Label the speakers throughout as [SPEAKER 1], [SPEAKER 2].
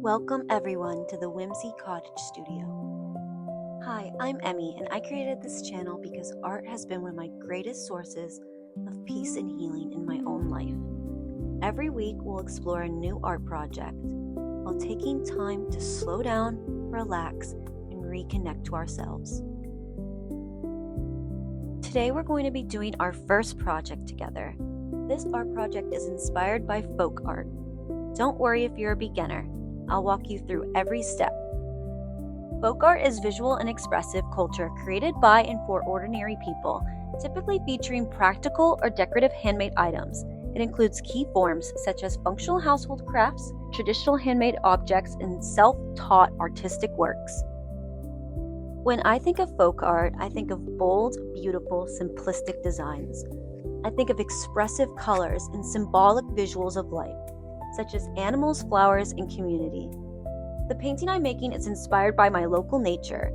[SPEAKER 1] Welcome everyone to the Whimsy Cottage Studio. Hi, I'm Emmy, and I created this channel because art has been one of my greatest sources of peace and healing in my own life. Every week we'll explore a new art project while taking time to slow down, relax, and reconnect to ourselves. Today we're going to be doing our first project together. This art project is inspired by folk art. Don't worry if you're a beginner. I'll walk you through every step. Folk art is visual and expressive culture created by and for ordinary people, typically featuring practical or decorative handmade items. It includes key forms such as functional household crafts, traditional handmade objects, and self-taught artistic works. When I think of folk art, I think of bold, beautiful, simplistic designs. I think of expressive colors and symbolic visuals of life, such as animals, flowers, and community. The painting I'm making is inspired by my local nature.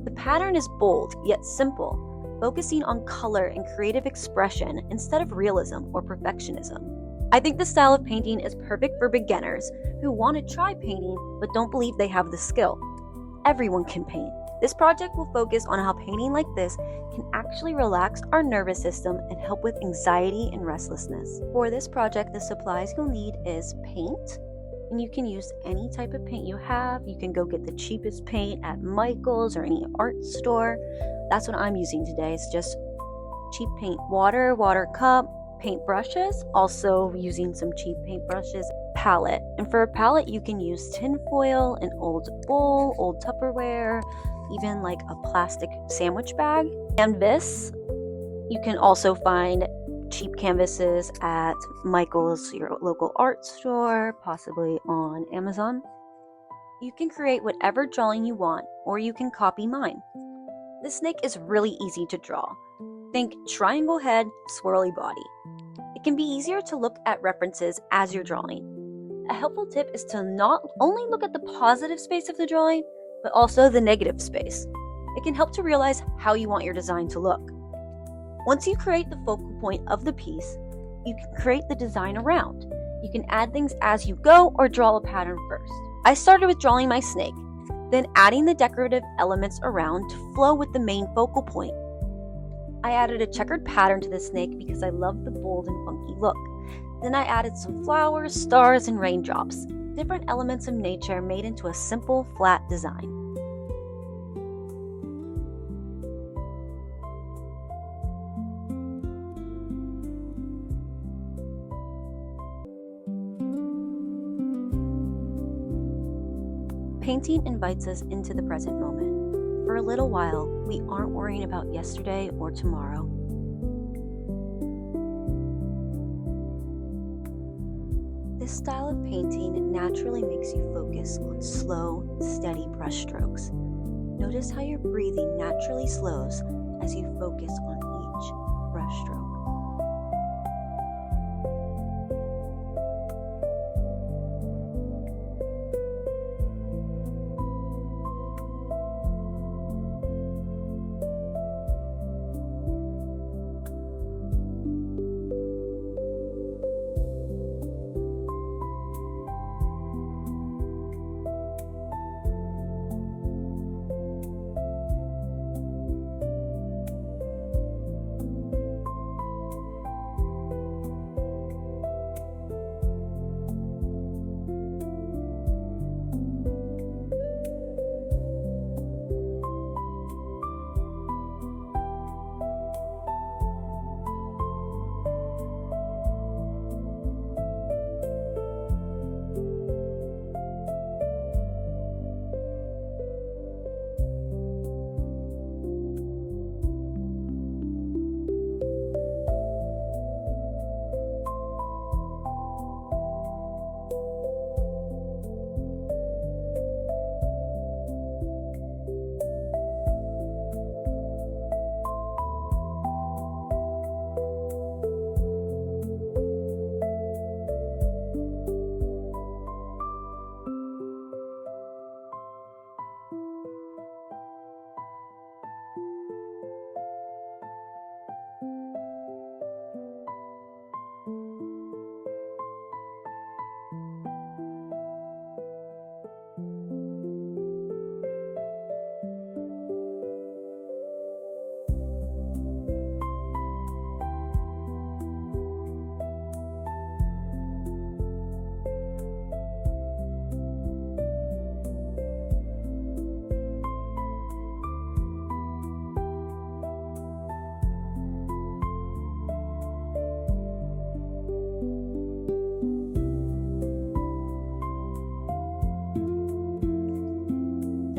[SPEAKER 1] The pattern is bold, yet simple, focusing on color and creative expression instead of realism or perfectionism. I think the style of painting is perfect for beginners who want to try painting but don't believe they have the skill. Everyone can paint. This project will focus on how painting like this can actually relax our nervous system and help with anxiety and restlessness. For this project, the supplies you'll need is paint, and you can use any type of paint you have. You can go get the cheapest paint at Michael's or any art store. That's what I'm using today. It's just cheap paint, water cup, paint brushes, also using some cheap paint brushes, palette. And for a palette, you can use tin foil, an old bowl, old Tupperware, even like a plastic sandwich bag. Canvas, you can also find cheap canvases at Michael's, your local art store, possibly on Amazon. You can create whatever drawing you want, or you can copy mine. This snake is really easy to draw. Think triangle head, swirly body. It can be easier to look at references as you're drawing. A helpful tip is to not only look at the positive space of the drawing, but also the negative space. It can help to realize how you want your design to look. Once you create the focal point of the piece, you can create the design around. You can add things as you go or draw a pattern first. I started with drawing my snake, then adding the decorative elements around to flow with the main focal point. I added a checkered pattern to the snake because I love the bold and funky look. Then I added some flowers, stars, and raindrops, different elements of nature made into a simple, flat design. Painting invites us into the present moment. For a little while, we aren't worrying about yesterday or tomorrow. This style of painting naturally makes you focus on slow, steady brushstrokes. Notice how your breathing naturally slows as you focus on each brushstroke.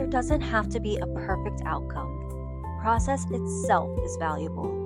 [SPEAKER 1] doesn't have to be a perfect outcome. The process itself is valuable.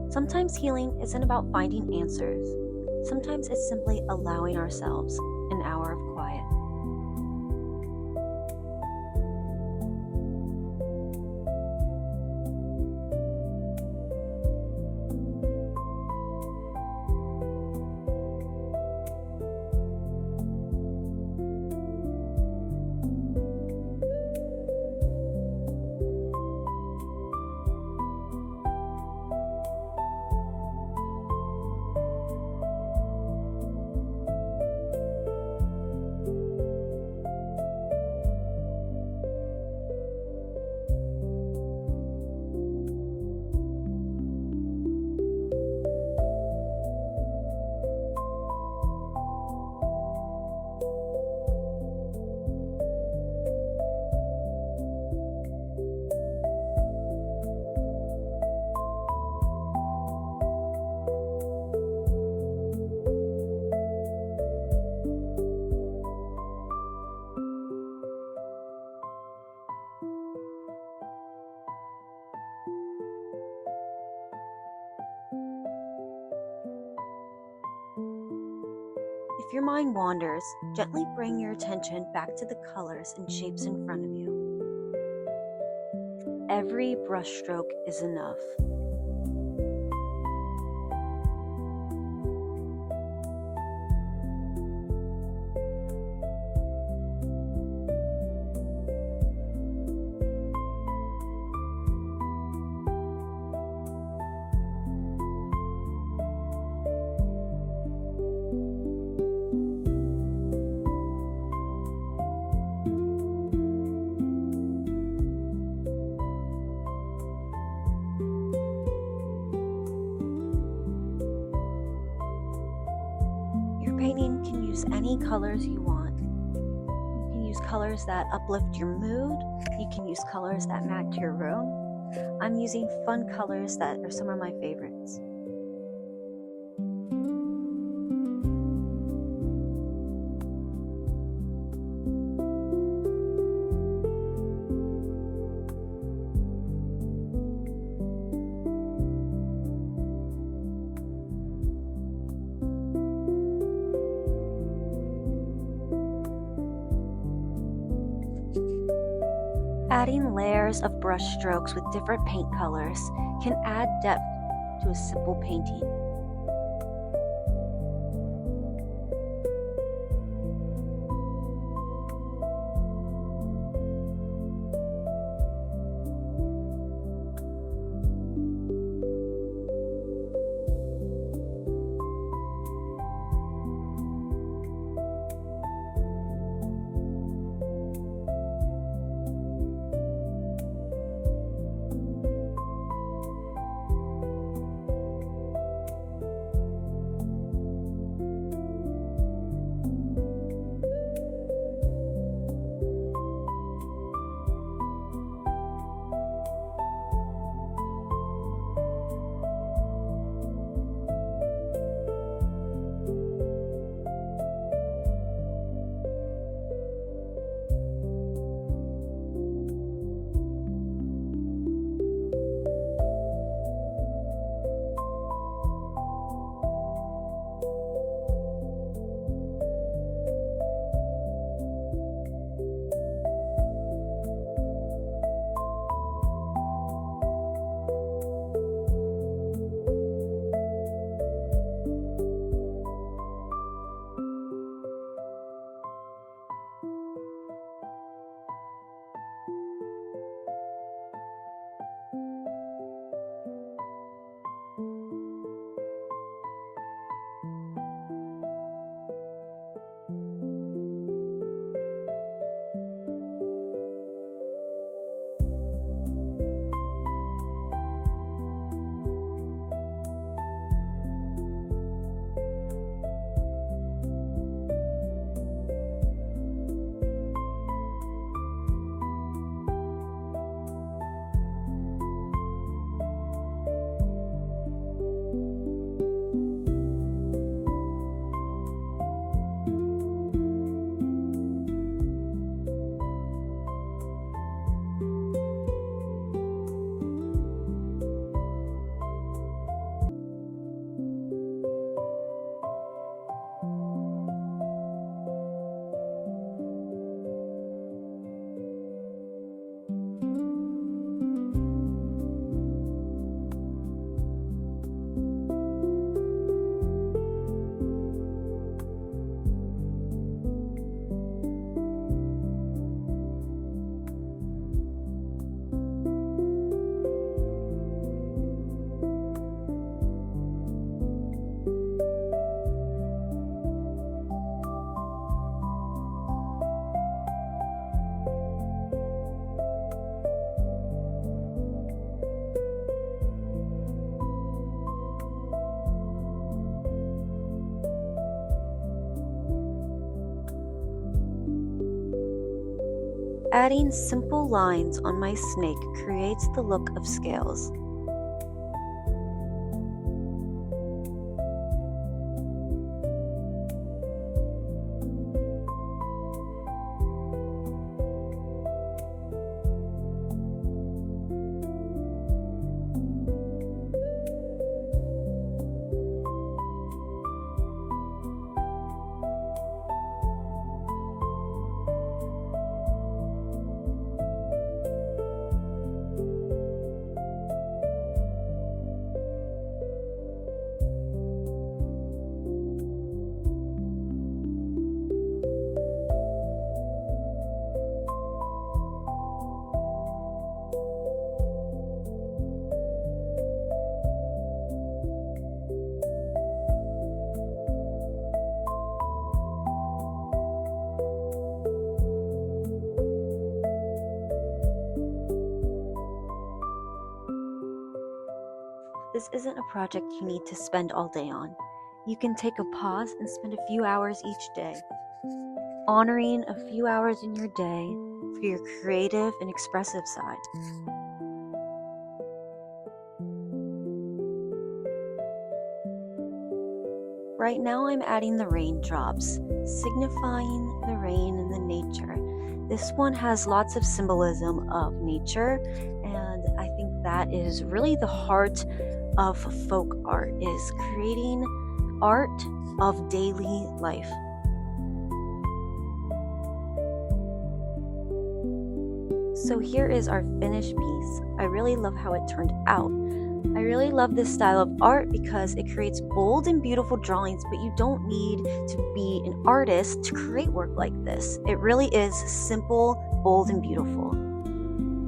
[SPEAKER 1] Sometimes healing isn't about finding answers. Sometimes it's simply allowing ourselves an hour of quiet. If your mind wanders, gently bring your attention back to the colors and shapes in front of you. Every brushstroke is enough. Painting can use any colors you want. You can use colors that uplift your mood. You can use colors that match your room. I'm using fun colors that are some of my favorites. Adding layers of brush strokes with different paint colors can add depth to a simple painting. Adding simple lines on my snake creates the look of scales. This isn't a project you need to spend all day on. You can take a pause and spend a few hours each day, honoring a few hours in your day for your creative and expressive side. Right now I'm adding the raindrops, signifying the rain and the nature. This one has lots of symbolism of nature, and I think that is really the heart of folk art, is creating art of daily life. So here is our finished piece. I really love how it turned out. I really love this style of art because it creates bold and beautiful drawings, but you don't need to be an artist to create work like this. It really is simple, bold, and beautiful.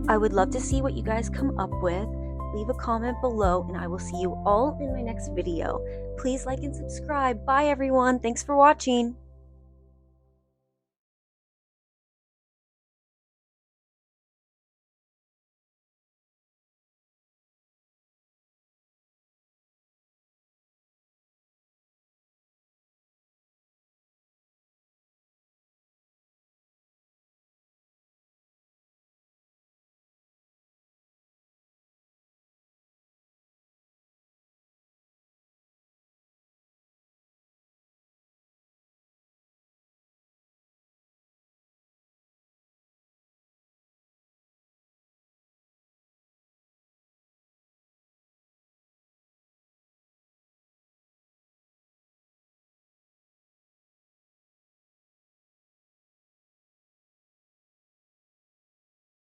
[SPEAKER 1] I would love to see what you guys come up with. Leave a comment below, and I will see you all in my next video. Please like and subscribe. Bye everyone. Thanks for watching.